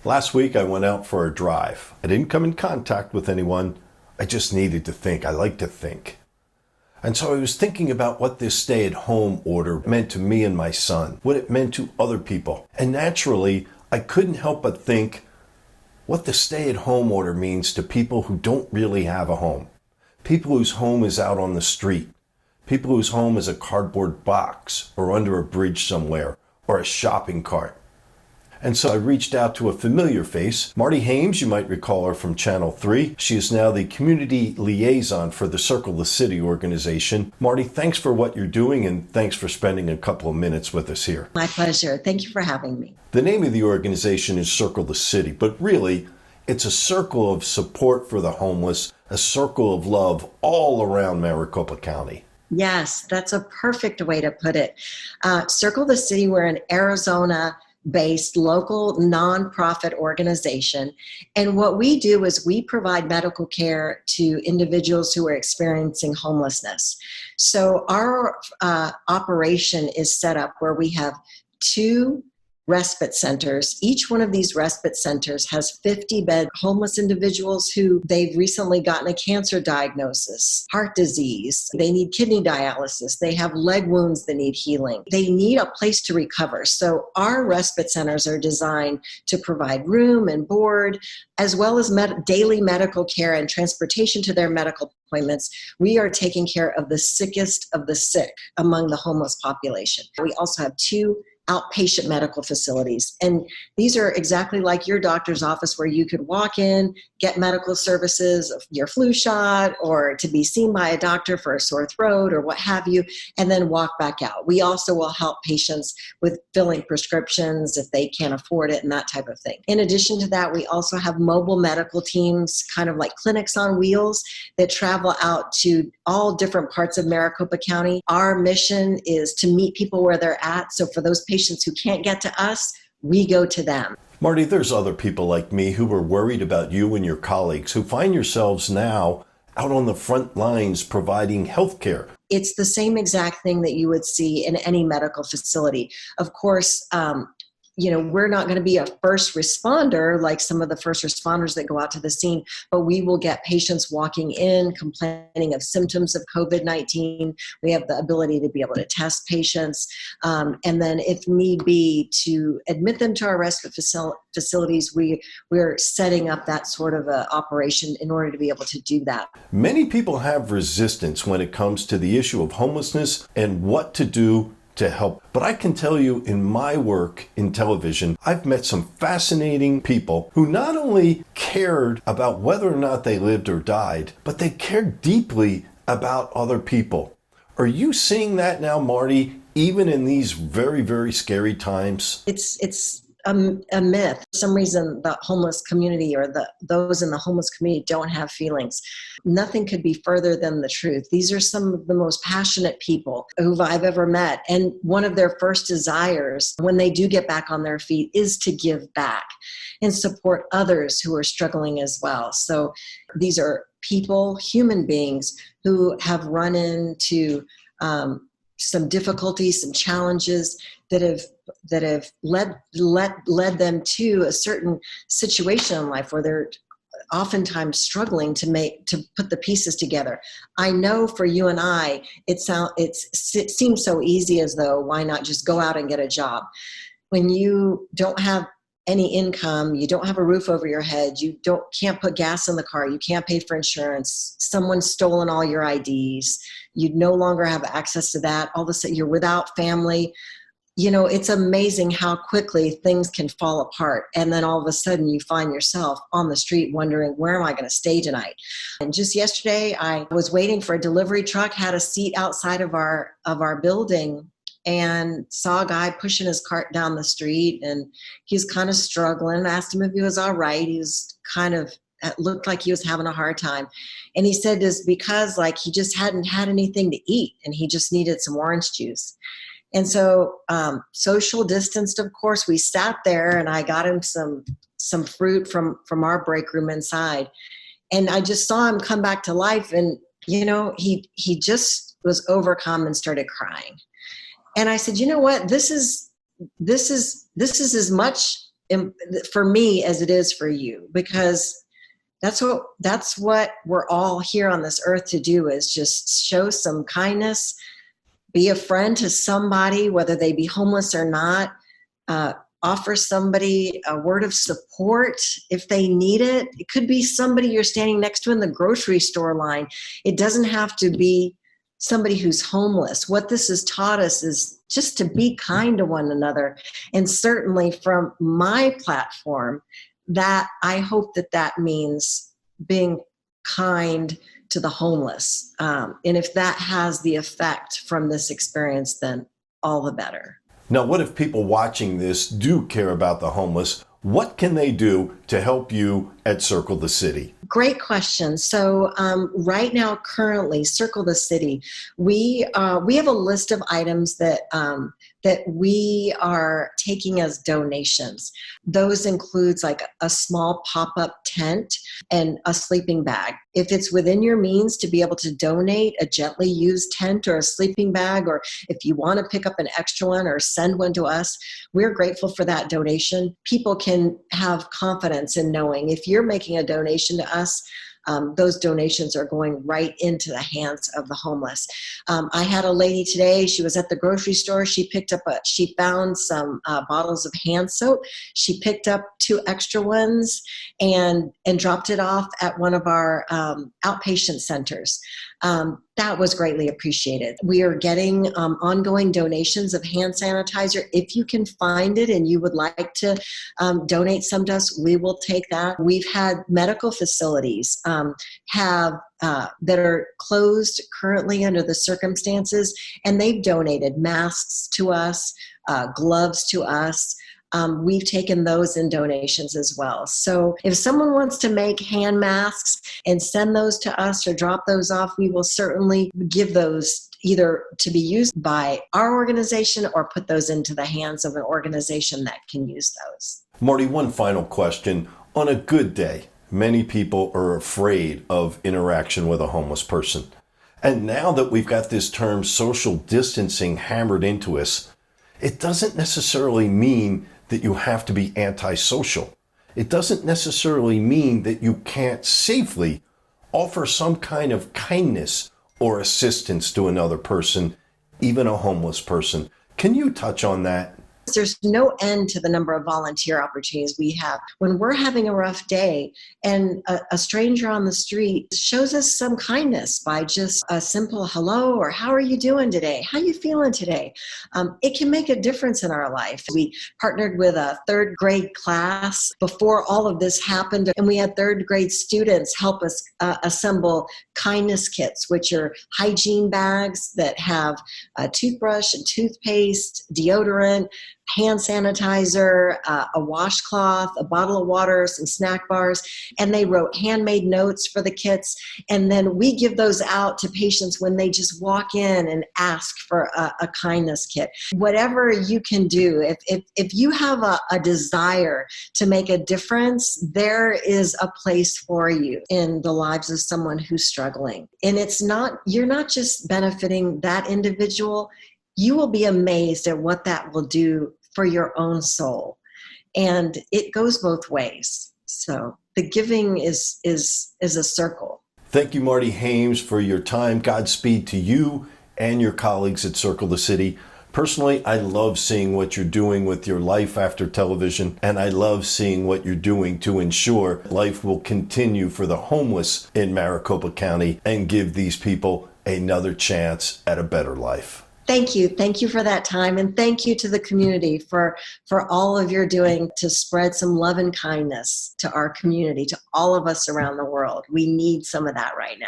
Last week I went out for a drive. I didn't come in contact with anyone. I just needed to think. I like to think. And so I was thinking about what this stay-at-home order meant to me and my son, what it meant to other people. And naturally, I couldn't help but think what the stay-at-home order means to people who don't really have a home. People whose home is out on the street. People whose home is a cardboard box or under a bridge somewhere or a shopping cart. And so I reached out to a familiar face, Marty Hames. You might recall her from Channel 3. She is now the Community Liaison for the Circle the City organization. Marty, thanks for what you're doing and thanks for spending a couple of minutes with us here. My pleasure. Thank you for having me. The name of the organization is Circle the City, but really it's a circle of support for the homeless, a circle of love all around Maricopa County. Yes, that's a perfect way to put it. Circle the City, we're an Arizona-based local nonprofit organization. And what we do is we provide medical care to individuals who are experiencing homelessness. So our operation is set up where we have 2 respite centers. Each one of these respite centers has 50-bed homeless individuals who they've recently gotten a cancer diagnosis, heart disease, they need kidney dialysis, they have leg wounds that need healing. They need a place to recover. So our respite centers are designed to provide room and board, as well as daily medical care and transportation to their medical appointments. We are taking care of the sickest of the sick among the homeless population. We also have 2 outpatient medical facilities. And these are exactly like your doctor's office where you could walk in, get medical services, your flu shot, or to be seen by a doctor for a sore throat or what have you, and then walk back out. We also will help patients with filling prescriptions if they can't afford it and that type of thing. In addition to that, we also have mobile medical teams, kind of like clinics on wheels that travel out to all different parts of Maricopa County. Our mission is to meet people where they're at. So for those patients who can't get to us, we go to them. Marty, there's other people like me who are worried about you and your colleagues who find yourselves now out on the front lines providing health care. It's the same exact thing that you would see in any medical facility. Of course, we're not going to be a first responder like some of the first responders that go out to the scene, but we will get patients walking in complaining of symptoms of COVID-19. We have the ability to be able to test patients, and then if need be, to admit them to our respite facilities. We're setting up that sort of a operation in order to be able to do that. Many people have resistance when it comes to the issue of homelessness and what to do to help. But I can tell you in my work in television, I've met some fascinating people who not only cared about whether or not they lived or died, but they cared deeply about other people. Are you seeing that now, Marty, even in these very, very scary times? It's a myth. For some reason, the homeless community or those in the homeless community don't have feelings. Nothing could be further than the truth. These are some of the most passionate people who I've ever met. And one of their first desires when they do get back on their feet is to give back and support others who are struggling as well. So these are people, human beings, who have run into some difficulties, some challenges that have led them to a certain situation in life where they're oftentimes struggling to put the pieces together. I know for you and I, it seems so easy, as though why not just go out and get a job? When you don't have any income, you don't have a roof over your head, you can't put gas in the car, you can't pay for insurance, someone's stolen all your IDs, you no longer have access to that, all of a sudden you're without family. It's amazing how quickly things can fall apart. And then all of a sudden you find yourself on the street wondering, where am I going to stay tonight? And just yesterday, I was waiting for a delivery truck, had a seat outside of our building, and saw a guy pushing his cart down the street, and he's kind of struggling. I asked him if he was all right. He was it looked like he was having a hard time. And he said this because he just hadn't had anything to eat and he just needed some orange juice. And so social distanced, of course, we sat there and I got him some fruit from our break room inside. And I just saw him come back to life, and, he just was overcome and started crying. And I said, you know what, this is as much for me as it is for you, because that's what we're all here on this earth to do, is just show some kindness, be a friend to somebody, whether they be homeless or not. Offer somebody a word of support if they need it. It could be somebody you're standing next to in the grocery store line. It doesn't have to be somebody who's homeless. What this has taught us is just to be kind to one another. And certainly from my platform, that I hope that means being kind to the homeless. And if that has the effect from this experience, then all the better. Now, what if people watching this do care about the homeless? What can they do to help you at Circle the City? Great question. So right now, currently, Circle the City, we have a list of items that we are taking as donations. Those includes like a small pop-up tent and a sleeping bag. If it's within your means to be able to donate a gently used tent or a sleeping bag, or if you want to pick up an extra one or send one to us, we're grateful for that donation. People can have confidence in knowing if you're making a donation to us, those donations are going right into the hands of the homeless. I had a lady today, she was at the grocery store. She found some bottles of hand soap. She picked up 2 extra ones and dropped it off at one of our outpatient centers. That was greatly appreciated. We are getting ongoing donations of hand sanitizer. If you can find it and you would like to donate some to us, we will take that. We've had medical facilities that are closed currently under the circumstances, and they've donated masks to us, gloves to us. We've taken those in donations as well. So if someone wants to make hand masks and send those to us or drop those off, we will certainly give those either to be used by our organization or put those into the hands of an organization that can use those. Marty, one final question. On a good day, many people are afraid of interaction with a homeless person. And now that we've got this term social distancing hammered into us, it doesn't necessarily mean that you have to be antisocial. It doesn't necessarily mean that you can't safely offer some kind of kindness or assistance to another person, even a homeless person. Can you touch on that? There's no end to the number of volunteer opportunities we have. When we're having a rough day and a stranger on the street shows us some kindness by just a simple hello or how are you doing today? How you feeling today? It can make a difference in our life. We partnered with a 3rd grade class before all of this happened, and we had 3rd grade students help us assemble kindness kits, which are hygiene bags that have a toothbrush and toothpaste, deodorant, hand sanitizer, a washcloth, a bottle of water, some snack bars, and they wrote handmade notes for the kits. And then we give those out to patients when they just walk in and ask for a kindness kit. Whatever you can do, if you have a desire to make a difference, there is a place for you in the lives of someone who's struggling. And you're not just benefiting that individual, you will be amazed at what that will do for your own soul. And it goes both ways. So the giving is a circle. Thank you, Marty Hames, for your time. Godspeed to you and your colleagues at Circle the City. Personally, I love seeing what you're doing with your life after television, and I love seeing what you're doing to ensure life will continue for the homeless in Maricopa County and give these people another chance at a better life. Thank you. Thank you for that time. And thank you to the community for all of your doing to spread some love and kindness to our community, to all of us around the world. We need some of that right now.